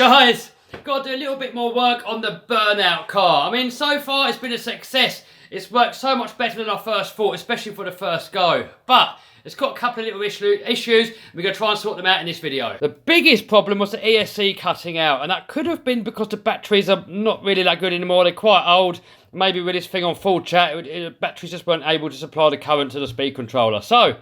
Guys, got to do a little bit more work on the Burnout car. I mean, so far it's been a success. It's worked so much better than I first thought, especially for the first go. But it's got a couple of little issues. We're going to try and sort them out in this video. The biggest problem was the ESC cutting out, and that could have been because the batteries are not really that good anymore. They're quite old. Maybe with this thing on full chat, the batteries just weren't able to supply the current to the speed controller. So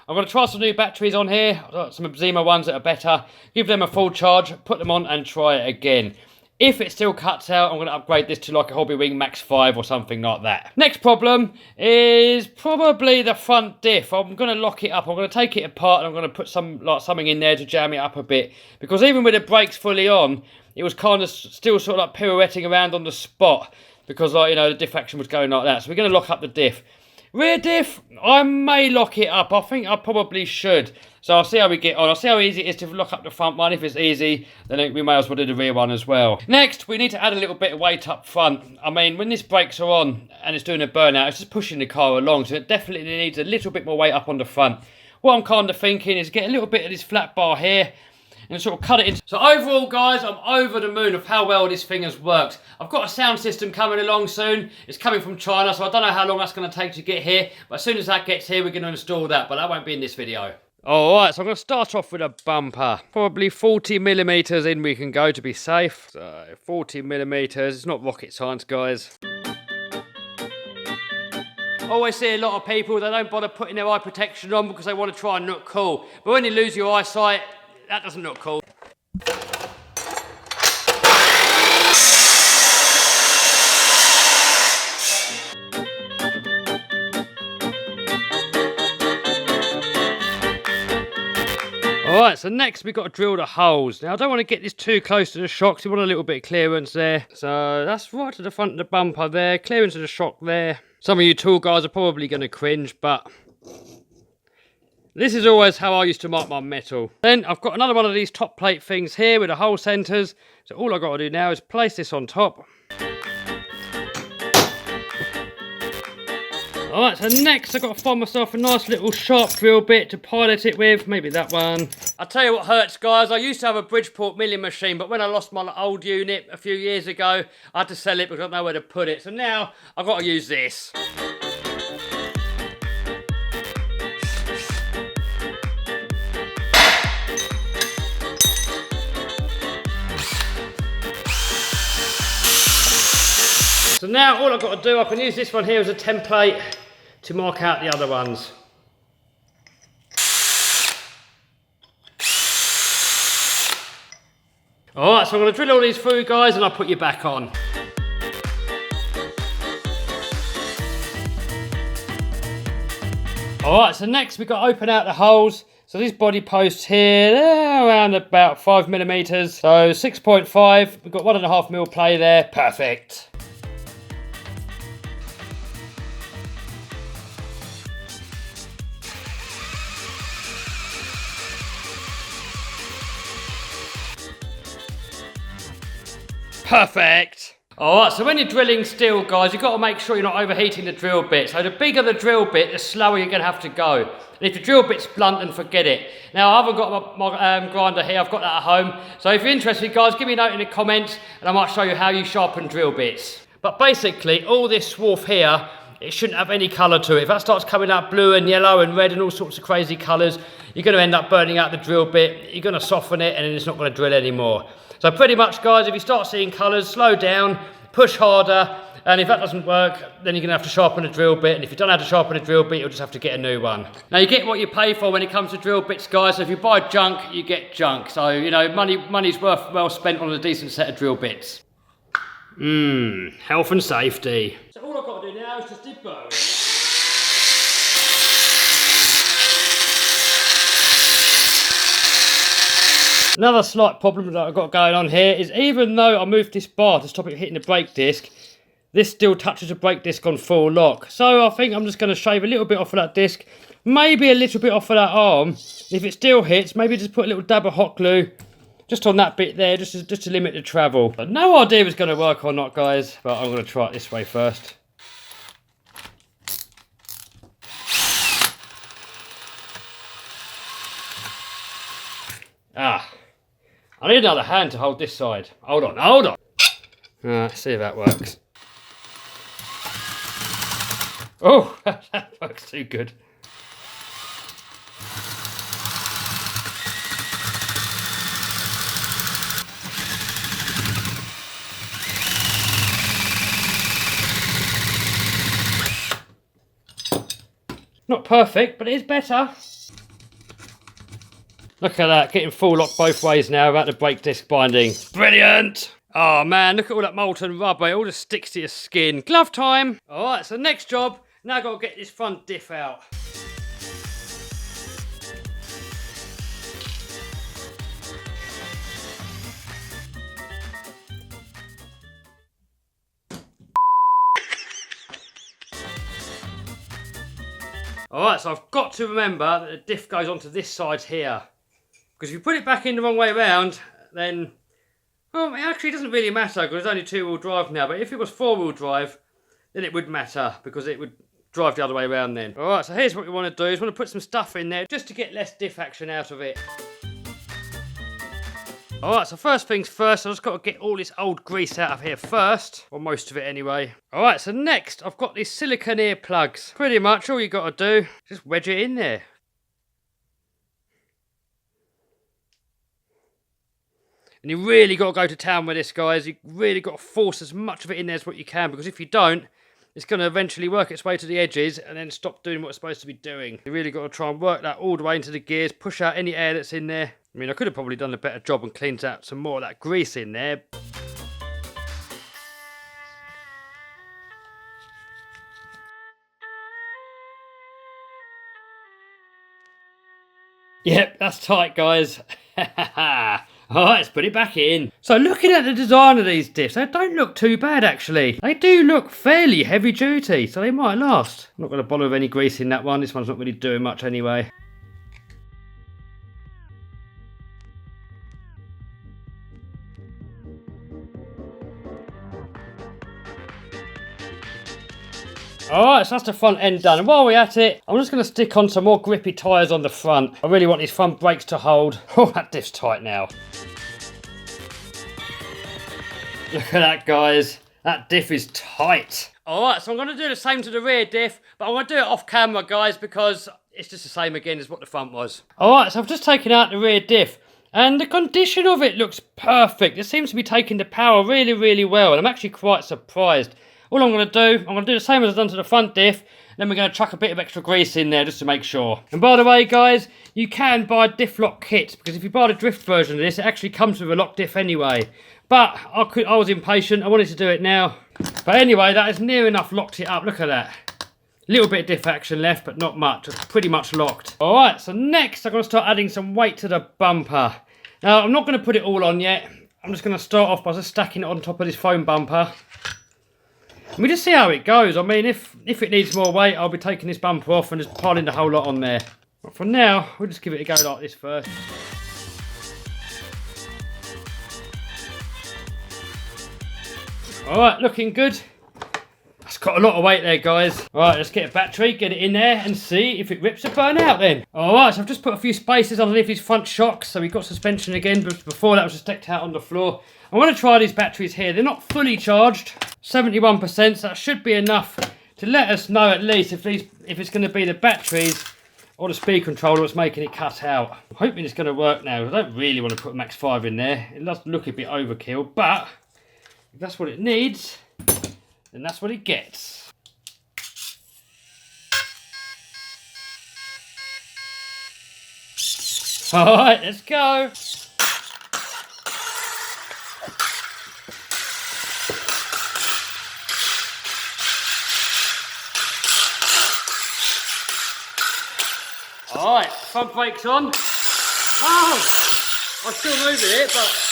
I'm going to try some new batteries on here, some Zima ones that are better, give them a full charge, put them on and try it again. If it still cuts out, I'm going to upgrade this to like a Hobby Wing Max 5 or something like that. Next problem is probably the front diff. I'm going to lock it up. I'm going to take it apart and I'm going to put something in there to jam it up a bit. Because even with the brakes fully on, it was kind of still sort of like pirouetting around on the spot. Because like, you know, the diff action was going like that. So we're going to lock up the diff. Rear diff, I may lock it up. I think I probably should. So I'll see how we get on. I'll see how easy it is to lock up the front one. If it's easy, then we may as well do the rear one as well. Next, we need to add a little bit of weight up front. I mean, when these brakes are on and it's doing a burnout, it's just pushing the car along. So it definitely needs a little bit more weight up on the front. What I'm kind of thinking is get a little bit of this flat bar here and sort of cut it in. So overall, guys, I'm over the moon of how well this thing has worked. I've got a sound system coming along soon. It's coming from China, so I don't know how long that's going to take to get here. But as soon as that gets here, we're going to install that. But that won't be in this video. Alright, so I'm going to start off with a bumper. Probably 40mm in we can go to be safe. So 40mm, it's not rocket science, guys. I always see a lot of people, they don't bother putting their eye protection on because they want to try and look cool. But when you lose your eyesight, that doesn't look cool. Alright, so next we've got to drill the holes. Now I don't want to get this too close to the shocks, you want a little bit of clearance there. So that's right to the front of the bumper there, clearance of the shock there. Some of you tool guys are probably going to cringe, but this is always how I used to mark my metal. Then I've got another one of these top plate things here with the hole centres. So all I've got to do now is place this on top. Alright, so next I've got to find myself a nice little sharp drill bit to pilot it with. Maybe that one. I'll tell you what hurts, guys. I used to have a Bridgeport milling machine, but when I lost my old unit a few years ago, I had to sell it because I don't know where to put it. So now I've got to use this. So now all I've got to do, I can use this one here as a template to mark out the other ones. Alright, so I'm going to drill all these through, guys, and I'll put you back on. Alright, so next we've got to open out the holes. So these body posts here, they're around about 5mm. So 6.5, we've got 1.5mm play there, perfect. Perfect. Alright, so when you're drilling steel, guys, you've got to make sure you're not overheating the drill bit. So the bigger the drill bit, the slower you're going to have to go. And if the drill bit's blunt, then forget it. Now, I haven't got my grinder here. I've got that at home. So if you're interested, guys, give me a note in the comments and I might show you how you sharpen drill bits. But basically, all this swarf here, it shouldn't have any colour to it. If that starts coming out blue and yellow and red and all sorts of crazy colours, you're going to end up burning out the drill bit. You're going to soften it and then it's not going to drill anymore. So pretty much, guys, if you start seeing colours, slow down, push harder, and if that doesn't work, then you're going to have to sharpen a drill bit, and if you don't have to sharpen a drill bit, you'll just have to get a new one. Now, you get what you pay for when it comes to drill bits, guys, so if you buy junk, you get junk. So, you know, money's well spent on a decent set of drill bits. Health and safety. So all I've got to do now is just debone. Another slight problem that I've got going on here is even though I moved this bar to stop it hitting the brake disc, this still touches the brake disc on full lock. So I think I'm just going to shave a little bit off of that disc, maybe a little bit off of that arm. If it still hits, maybe just put a little dab of hot glue just on that bit there, just to limit the travel. But no idea if it's going to work or not, guys, but I'm going to try it this way first. I need another hand to hold this side. Hold on, hold on. Let's see if that works. Oh, that works too good. Not perfect, but it is better. Look at that, getting full lock both ways now without the brake disc binding. Brilliant! Oh man, look at all that molten rubber, it all just sticks to your skin. Glove time! Alright, so next job, now I've got to get this front diff out. Alright, so I've got to remember that the diff goes onto this side here. Because if you put it back in the wrong way around, then... well, it actually doesn't really matter because it's only two-wheel drive now. But if it was four-wheel drive, then it would matter because it would drive the other way around then. Alright, so here's what we want to do is we want to put some stuff in there just to get less diff action out of it. Alright, so first things first, I've just got to get all this old grease out of here first. Or most of it anyway. Alright, so next, I've got these silicone ear plugs. Pretty much all you got to do, just wedge it in there. And you really got to go to town with this, guys. You really got to force as much of it in there as what you can. Because if you don't, it's going to eventually work its way to the edges and then stop doing what it's supposed to be doing. You really got to try and work that all the way into the gears. Push out any air that's in there. I mean, I could have probably done a better job and cleaned out some more of that grease in there. Yep, that's tight, guys. Alright, let's put it back in. So looking at the design of these diffs, they don't look too bad actually. They do look fairly heavy duty, so they might last. I'm not going to bother with any grease in that one. This one's not really doing much anyway. Alright, so that's the front end done. And while we're at it, I'm just going to stick on some more grippy tyres on the front. I really want these front brakes to hold. Oh, that diff's tight now. Look at that, guys. That diff is tight. Alright, so I'm going to do the same to the rear diff, but I'm going to do it off camera, guys, because it's just the same again as what the front was. Alright, so I've just taken out the rear diff, and the condition of it looks perfect. It seems to be taking the power really, really well, and I'm actually quite surprised. All I'm going to do, I'm going to do the same as I've done to the front diff, then we're going to chuck a bit of extra grease in there just to make sure. And by the way, guys, you can buy diff lock kits, because if you buy the drift version of this, it actually comes with a lock diff anyway. But I was impatient, I wanted to do it now. But anyway, that is near enough locked it up, look at that. A little bit of diff action left, but not much, it's pretty much locked. Alright, so next I'm going to start adding some weight to the bumper. Now, I'm not going to put it all on yet. I'm just going to start off by just stacking it on top of this foam bumper. And we just see how it goes. I mean, if it needs more weight, I'll be taking this bumper off and just piling the whole lot on there. But for now, we'll just give it a go like this first. Alright, looking good. That's got a lot of weight there, guys. Alright, let's get a battery, get it in there and see if it rips a burnout then. Alright, so I've just put a few spaces underneath these front shocks, so we've got suspension again, but before that was just decked out on the floor. I want to try these batteries here. They're not fully charged, 71%, so that should be enough to let us know at least if it's going to be the batteries or the speed controller that's making it cut out. I'm hoping it's going to work now. I don't really want to put max 5 in there. It does look a bit overkill, but if that's what it needs, then that's what it gets. Alright, let's go. Alright, front brake's on. Oh! I'm still moving it, but...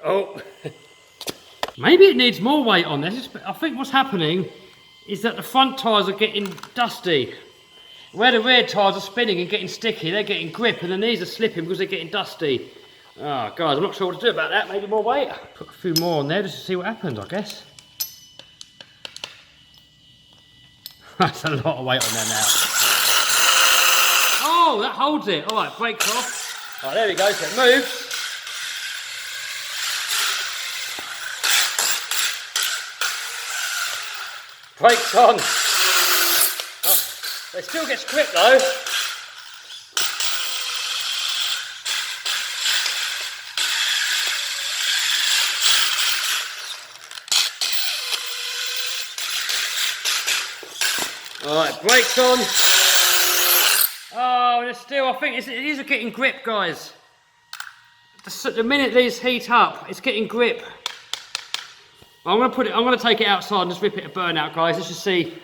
oh, maybe it needs more weight on this. I think what's happening is that the front tyres are getting dusty. Where the rear tyres are spinning and getting sticky, they're getting grip and the knees are slipping because they're getting dusty. Oh, guys, I'm not sure what to do about that. Maybe more weight. Put a few more on there just to see what happens, I guess. That's a lot of weight on there now. Oh, that holds it. All right, brakes off. All right, there we go, so it moves. Brakes on. Oh, it still gets grip though. Alright, brakes on. Oh, and it's still, I think it is getting grip, guys. The minute these heat up, it's getting grip. I'm gonna take it outside and just rip it a burnout, guys. Let's just see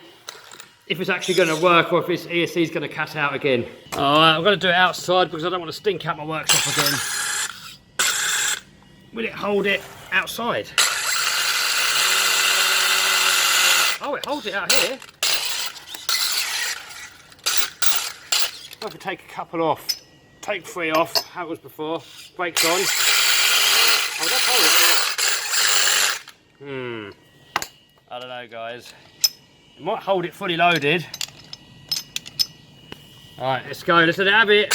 if it's actually gonna work or if this ESC is gonna cut out again. Alright, I'm gonna do it outside because I don't want to stink out my workshop again. Will it hold it outside? Oh, it holds it out here. I have to take a couple off. Take 3 off, how it was before. Brakes on. Oh, that's hold it. I don't know, guys. It might hold it fully loaded. Alright, let's go. Let's let it have it.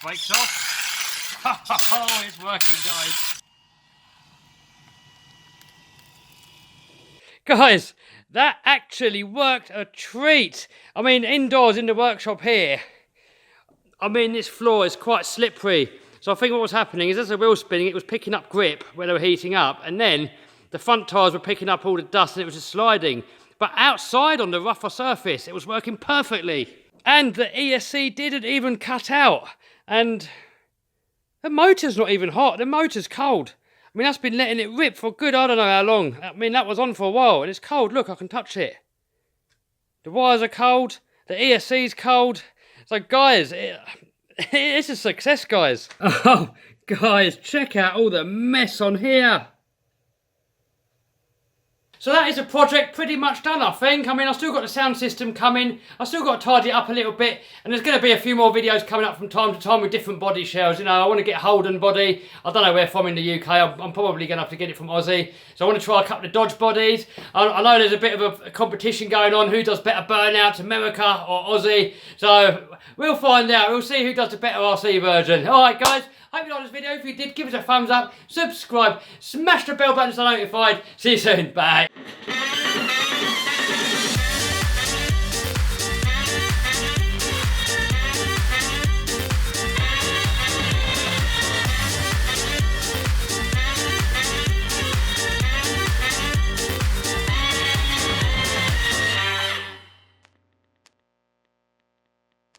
Brakes off. Oh, it's working, guys. Guys, that actually worked a treat. I mean, indoors in the workshop here, I mean, this floor is quite slippery. So I think what was happening is as the wheel was spinning, it was picking up grip when they were heating up. And then the front tyres were picking up all the dust and it was just sliding. But outside on the rougher surface, it was working perfectly. And the ESC didn't even cut out. And the motor's not even hot, the motor's cold. I mean, that's been letting it rip for good, I don't know how long. I mean, that was on for a while and it's cold. Look, I can touch it. The wires are cold, the ESC's cold. So guys, it's a success, guys. Oh, guys, check out all the mess on here. So that is a project pretty much done, I think. I mean, I've still got the sound system coming. I've still got to tidy it up a little bit. And there's going to be a few more videos coming up from time to time with different body shells. You know, I want to get a Holden body. I don't know where from in the UK. I'm probably going to have to get it from Aussie. So I want to try a couple of Dodge bodies. I know there's a bit of a competition going on. Who does better Burnout, America or Aussie? So we'll find out. We'll see who does the better RC version. All right, guys. Hope you liked this video. If you did, give us a thumbs up, subscribe, smash the bell button so notified. See you soon. Bye.